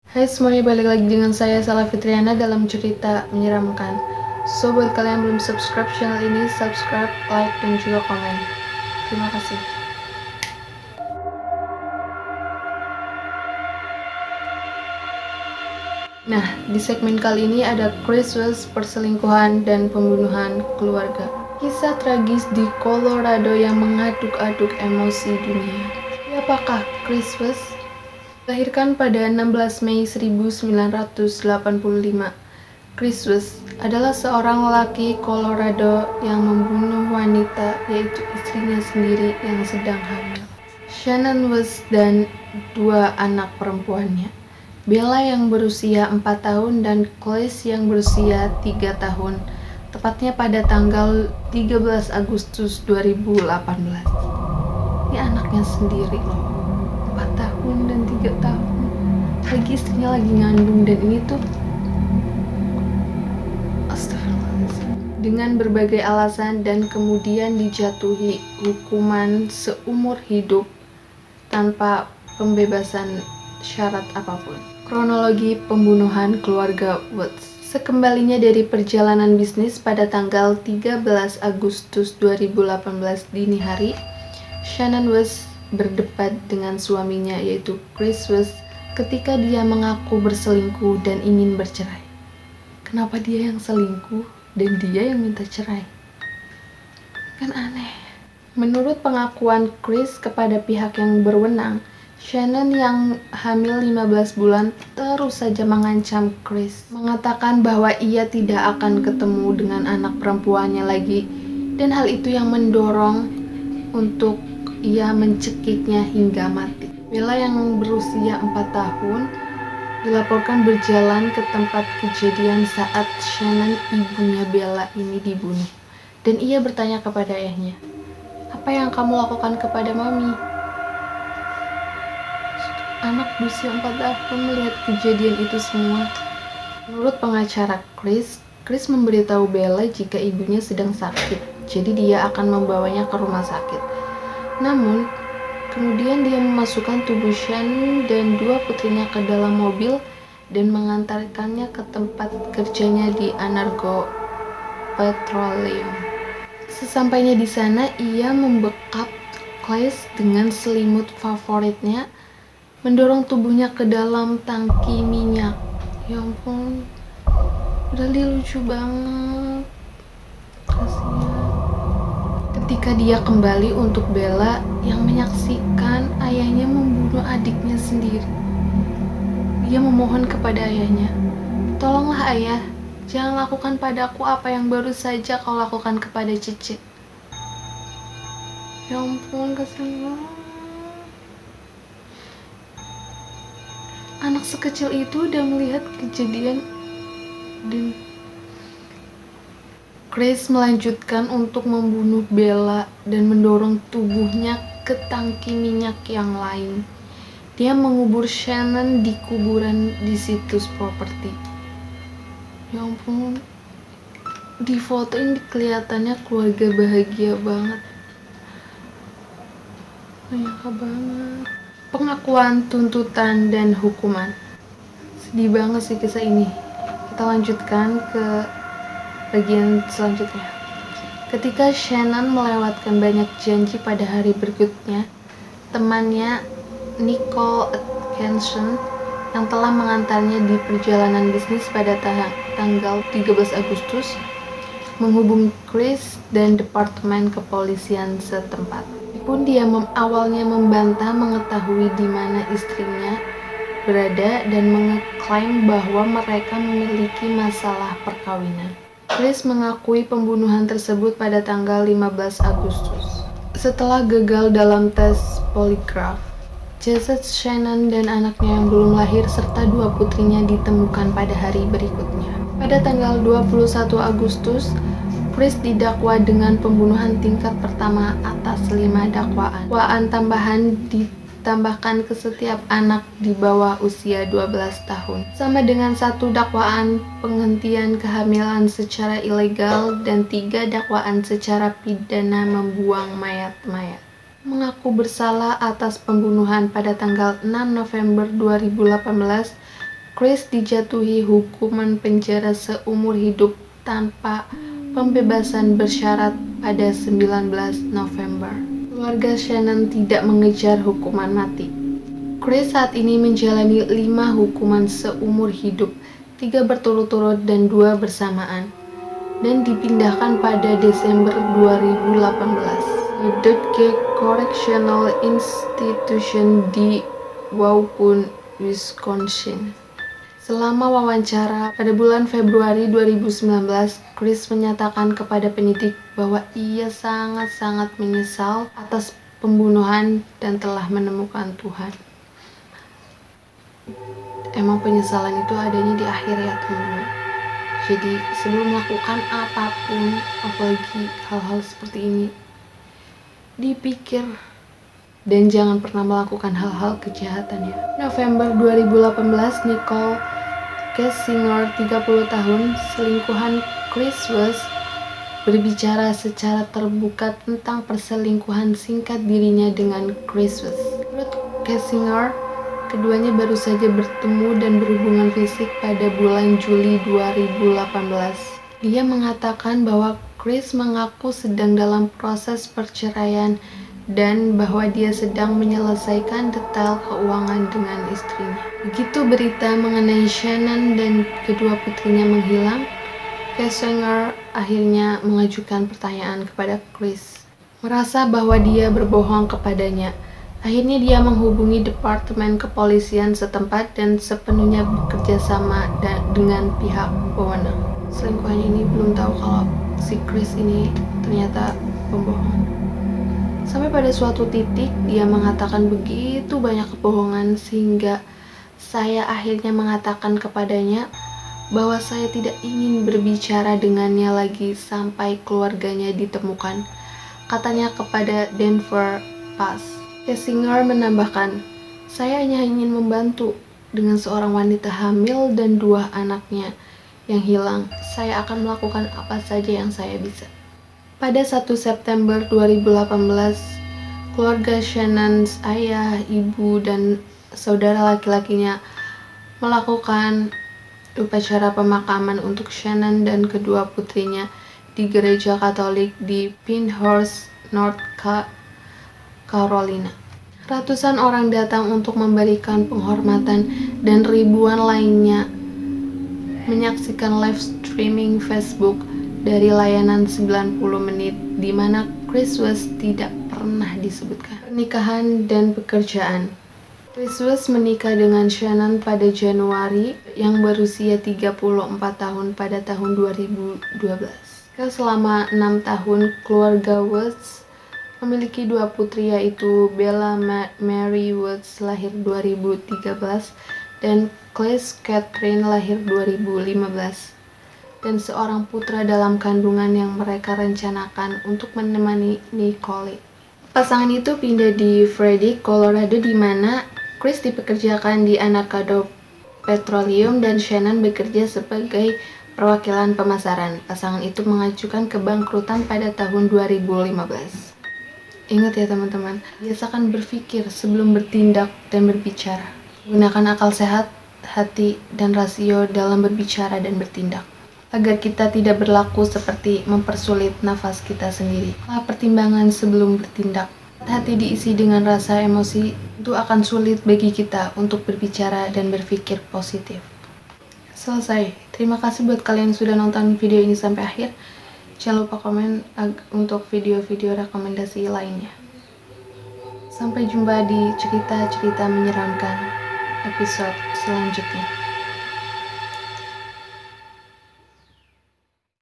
Hai semuanya, balik lagi dengan saya Sala Fitriana dalam cerita menyeramkan. So, buat kalian yang belum subscribe channel ini, subscribe, like, dan juga komen. Terima kasih. Nah, di segmen kali ini ada Chris West, perselingkuhan dan pembunuhan keluarga. Kisah tragis di Colorado yang mengaduk-aduk emosi dunia. Siapakah Chris West? Dilahirkan pada 16 Mei 1985, Chris West adalah seorang lelaki Colorado yang membunuh wanita, yaitu istrinya sendiri yang sedang hamil, Shannon West, dan dua anak perempuannya, Bella yang berusia 4 tahun dan Chris yang berusia 3 tahun, tepatnya pada tanggal 13 Agustus 2018. Ini anaknya sendiri loh, 4 tahun dan 3 tahun. Lagi istrinya lagi ngandung, dan ini tuh astagfirullahaladzim. Dengan berbagai alasan dan kemudian dijatuhi hukuman seumur hidup tanpa pembebasan syarat apapun. Kronologi pembunuhan keluarga Woods. Sekembalinya dari perjalanan bisnis pada tanggal 13 Agustus 2018 dini hari, Shannon West berdebat dengan suaminya yaitu Chris West ketika dia mengaku berselingkuh dan ingin bercerai. Kenapa dia yang selingkuh dan dia yang minta cerai? Kan aneh. Menurut pengakuan Chris kepada pihak yang berwenang, Shannon yang hamil 15 bulan terus saja mengancam Chris, mengatakan bahwa ia tidak akan ketemu dengan anak perempuannya lagi, dan hal itu yang mendorong untuk ia mencekiknya hingga mati. Bella yang berusia 4 tahun dilaporkan berjalan ke tempat kejadian saat Shannon, ibunya Bella, ini dibunuh, dan ia bertanya kepada ayahnya, "Apa yang kamu lakukan kepada mami?" Anak berusia 4 tahun melihat kejadian itu semua. Menurut pengacara Chris memberitahu Bella jika ibunya sedang sakit, jadi dia akan membawanya ke rumah sakit. Namun, kemudian dia memasukkan tubuh Shannon dan dua putrinya ke dalam mobil dan mengantarkannya ke tempat kerjanya di Anargo Petroleum. Sesampainya di sana, ia membekap Chris dengan selimut favoritnya, mendorong tubuhnya ke dalam tangki minyak. Ya ampun, Dali lucu banget, kasihan. Ketika dia kembali untuk Bella yang menyaksikan ayahnya membunuh adiknya sendiri, dia memohon kepada ayahnya, "Tolonglah ayah, jangan lakukan padaku apa yang baru saja kau lakukan kepada Cece." Ya ampun, kasihan banget. Anak sekecil itu udah melihat kejadian, dan Chris melanjutkan untuk membunuh Bella dan mendorong tubuhnya ke tangki minyak yang lain. Dia mengubur Shannon di kuburan di situs properti. Ya ampun, di foto ini kelihatannya keluarga bahagia banget. Menyangka banget. Pengakuan, tuntutan, dan hukuman. Sedih banget sih kisah ini. Kita lanjutkan ke bagian selanjutnya. Ketika Shannon melewatkan banyak janji pada hari berikutnya, temannya Nicole Atkinson yang telah mengantarnya di perjalanan bisnis pada tanggal 13 Agustus menghubungi Chris dan departemen kepolisian setempat. Meskipun dia awalnya membantah mengetahui di mana istrinya berada dan mengklaim bahwa mereka memiliki masalah perkawinan. Chris mengakui pembunuhan tersebut pada tanggal 15 Agustus. Setelah gagal dalam tes poligraf, jasad Shannon dan anaknya yang belum lahir serta dua putrinya ditemukan pada hari berikutnya. Pada tanggal 21 Agustus, Chris didakwa dengan pembunuhan tingkat pertama atas 5 dakwaan. Dakwaan tambahan ditambahkan ke setiap anak di bawah usia 12 tahun. Sama dengan 1 dakwaan penghentian kehamilan secara ilegal dan 3 dakwaan secara pidana membuang mayat-mayat. Mengaku bersalah atas pembunuhan pada tanggal 6 November 2018, Chris dijatuhi hukuman penjara seumur hidup tanpa pembebasan bersyarat pada 19 November. Keluarga Shannon tidak mengejar hukuman mati. Chris saat ini menjalani 5 hukuman seumur hidup, 3 berturut-turut dan 2 bersamaan, dan dipindahkan pada Desember 2018 ke Dutke Correctional Institution di Waupun, Wisconsin. Selama wawancara pada bulan Februari 2019, Chris menyatakan kepada penyidik bahwa ia sangat-sangat menyesal atas pembunuhan dan telah menemukan Tuhan. Emang penyesalan itu adanya di akhir ya teman-teman. Jadi sebelum melakukan apapun, apalagi hal-hal seperti ini, dipikir dan jangan pernah melakukan hal-hal kejahatan ya. November 2018, Nicole Kessinger, 30 tahun, selingkuhan Chris West, berbicara secara terbuka tentang perselingkuhan singkat dirinya dengan Chris West. Menurut Kessinger, keduanya baru saja bertemu dan berhubungan fisik pada bulan Juli 2018. Dia mengatakan bahwa Chris mengaku sedang dalam proses perceraian dan bahwa dia sedang menyelesaikan detail keuangan dengan istrinya. Begitu berita mengenai Shannon dan kedua putrinya menghilang, Kessinger akhirnya mengajukan pertanyaan kepada Chris. Merasa bahwa dia berbohong kepadanya, akhirnya dia menghubungi Departemen Kepolisian setempat dan sepenuhnya bekerja sama dengan pihak berwenang. Selingkuhannya ini belum tahu kalau si Chris ini ternyata pembohong. Sampai pada suatu titik dia mengatakan begitu banyak kebohongan sehingga saya akhirnya mengatakan kepadanya bahwa saya tidak ingin berbicara dengannya lagi sampai keluarganya ditemukan, katanya kepada Denver Post. Kessinger menambahkan, saya hanya ingin membantu dengan seorang wanita hamil dan 2 anaknya yang hilang. Saya akan melakukan apa saja yang saya bisa. Pada 1 September 2018, keluarga Shannon, ayah, ibu, dan saudara laki-lakinya melakukan upacara pemakaman untuk Shannon dan kedua putrinya di gereja Katolik di Pinehurst, North Carolina. Ratusan orang datang untuk memberikan penghormatan dan ribuan lainnya menyaksikan live streaming Facebook dari layanan 90 menit di mana Chris West tidak pernah disebutkan. Pernikahan dan pekerjaan. Chris West menikah dengan Shannon pada Januari yang berusia 34 tahun pada tahun 2012. Selama 6 tahun, keluarga West memiliki 2 putri yaitu Bella Mary West lahir 2013 dan Chris Catherine lahir 2015. Dan seorang putra dalam kandungan yang mereka rencanakan untuk menemani Nicole. Pasangan itu pindah di Frederick, Colorado di mana Chris dipekerjakan di Anadarko Petroleum dan Shannon bekerja sebagai perwakilan pemasaran. Pasangan itu mengajukan kebangkrutan pada tahun 2015. Ingat ya teman-teman, biasakan berpikir sebelum bertindak dan berbicara. Gunakan akal sehat, hati, dan rasio dalam berbicara dan bertindak, agar kita tidak berlaku seperti mempersulit nafas kita sendiri. Pertimbangan sebelum bertindak. Hati diisi dengan rasa emosi, itu akan sulit bagi kita untuk berbicara dan berpikir positif. Selesai. Terima kasih buat kalian yang sudah nonton video ini sampai akhir. Jangan lupa komen untuk video-video rekomendasi lainnya. Sampai jumpa di cerita-cerita menyeramkan episode selanjutnya.